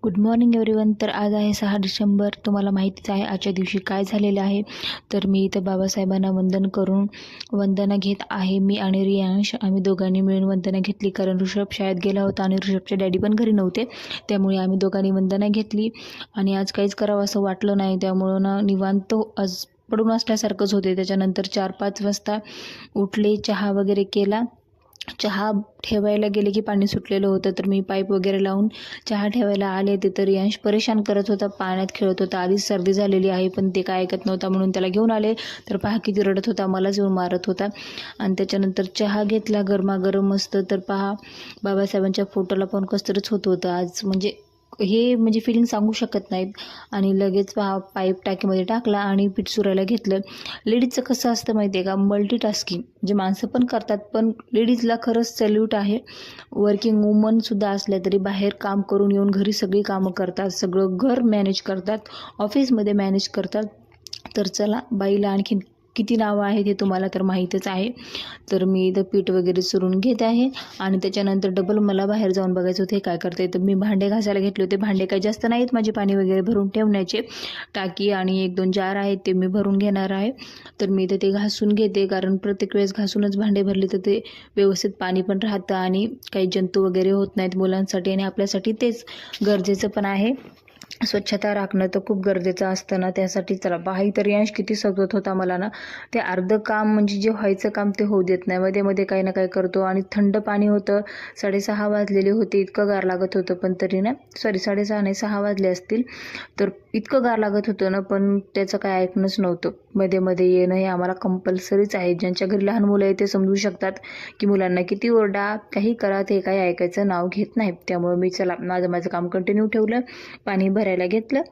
Good morning everyone. तर आज आहे 6 डिसेंबर. तुम्हाला माहितीच आहे आजच्या दिवशी काय झालेलं आहे. तर मी इथं बाबासाहेबांना वंदना घेत आहे. मी आणि रियांश आम्ही दोघांनी मिळून वंदना घेतली, कारण ऋषभ शाळेत गेला होता आणि ऋषभचे डॅडी पण घरी नव्हते. त्यामुळे आम्ही दोघांनी वंदना घेतली आणि आज काहीच करावं असं वाटलं नाही. त्यामुळं ना निवांत आज पडून असल्यासारखंच होते. त्याच्यानंतर 4-5 वाजता उठले, चहा वगैरे केला. चहा ठेवायला गेले की पाणी सुटलेलं होतं, तर मी पाईप वगैरे लावून चहा ठेवायला आले. ते तर यंश परेशान करत होता, पाण्यात खेळत होता. आधीच सर्दी झालेली आहे, पण ते काय ऐकत नव्हता, म्हणून त्याला घेऊन आले. तर पहा किती रडत होता, मलाच येऊन मारत होता. आणि त्याच्यानंतर चहा घेतला गरमागरम मस्त. तर पहा बाबासाहेबांच्या फोटोला पण कसतरीच होत होतं आज. म्हणजे फिलिंग सांगू शकत नाहीत. आणि लगेच पाईप टाकीमध्ये टाकला आणि पीठ सुरायला घेतलं. लेडीजचं कसं असतं माहिती आहे का, मल्टीटास्किंग जे माणसं पण करतात, पण लेडीजला खरंच सॅल्यूट आहे. वर्किंग वुमनसुद्धा असल्या तरी बाहेर काम करून येऊन घरी सगळी कामं करतात, सगळं घर मॅनेज करतात, ऑफिसमध्ये मॅनेज करतात. तर चला, बाईला आणखीन किती नावं आहेत हे तुम्हाला तर माहीतच आहे. तर मी इथं पीठ वगैरे चुरून घेत आहे आणि त्याच्यानंतर डबल मला बाहेर जाऊन बघायचं होते काय करते. तर मी भांडे घासायला घेतले होते. भांडे काही जास्त नाहीत माझे, पाणी वगैरे भरून ठेवण्याचे. टाकी आणि 1-2 जार आहेत ते मी भरून घेणार आहे. तर मी इथं ते घासून घेते, कारण प्रत्येक वेळेस घासूनच भांडे भरले तर ते व्यवस्थित पाणी पण राहतं आणि काही जंतू वगैरे होत नाहीत मुलांसाठी आणि आपल्यासाठी तेच गरजेचं पण आहे. स्वच्छता राखणं तर खूप गरजेचं असतं ना, त्यासाठी चला बाई तर यंश किती सतत होता मला ना. ते अर्धं काम म्हणजे जे व्हायचं काम ते होऊ देत नाही, मध्ये मध्ये काही ना काही करतो. आणि थंड पाणी होतं, 6:30 वाजलेले होते, इतकं गार लागत होतं. पण तरी ना, सॉरी 6:30 नाही 6 वाजले असतील. तर इतकं गार लागत होतं ना, पण त्याचं काय ऐकणंच नव्हतं. मध्ये मध्ये येणं हे आम्हाला कंपल्सरीच आहे. ज्यांच्या घरी लहान मुलं आहे ते समजू शकतात की मुलांना किती ओरडा काही करा, ते काही ऐकायचं नाव घेत नाही. त्यामुळे मी चला माझं काम कंटिन्यू ठेवलं. पाणी भरायला घेतलं,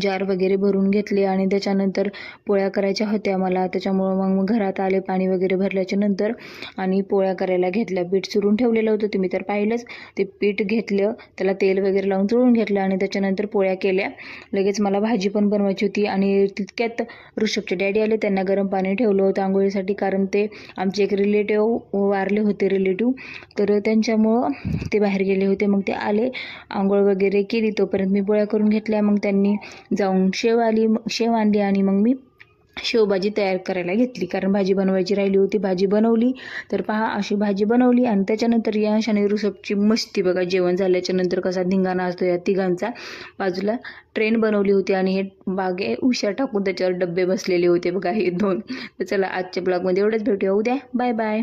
जार वगैरे भरून घेतले आणि त्याच्यानंतर पोळ्या करायच्या होत्या मला. त्याच्यामुळं मग घरात आले पाणी वगैरे भरल्याच्या नंतर आणि पोळ्या करायला घेतल्या. पीठ चुरून ठेवलेलं होतं, तुम्ही तर पाहिलंच. ते पीठ घेतलं, त्याला तेल वगैरे लावून चुरून घेतलं आणि त्याच्यानंतर पोळ्या केल्या. लगेच मला भाजी पण बनवायची होती आणि तितक्यात ऋषभचे डॅडी आले. त्यांना गरम पाणी ठेवलं होतं आंघोळीसाठी, कारण ते आमचे एक रिलेटिव्ह वारले होते तर त्यांच्यामुळं ते बाहेर गेले होते. मग ते आले, आंघोळ वगैरे केली, तोपर्यंत मी पोळ्या करून घेतल्या. मग त्यांनी जाऊन शेव आणली आणि मग मी शेवभाजी तयार करायला घेतली, कारण भाजी बनवायची राहिली होती. भाजी बनवली. तर पहा अशी भाजी बनवली आणि त्याच्यानंतर यंश आणि ऋषभची मस्ती बघा. जेवण झाल्याच्या नंतर कसा धिंगाणा असतो या तिघांचा. बाजूला ट्रेन बनवली होती आणि हे बागे उशा टाकून त्याच्यावर डब्बे बसलेले होते बघा, हे 2. तर चला आजच्या ब्लॉगमध्ये एवढंच, भेटूया उद्या. Bye bye.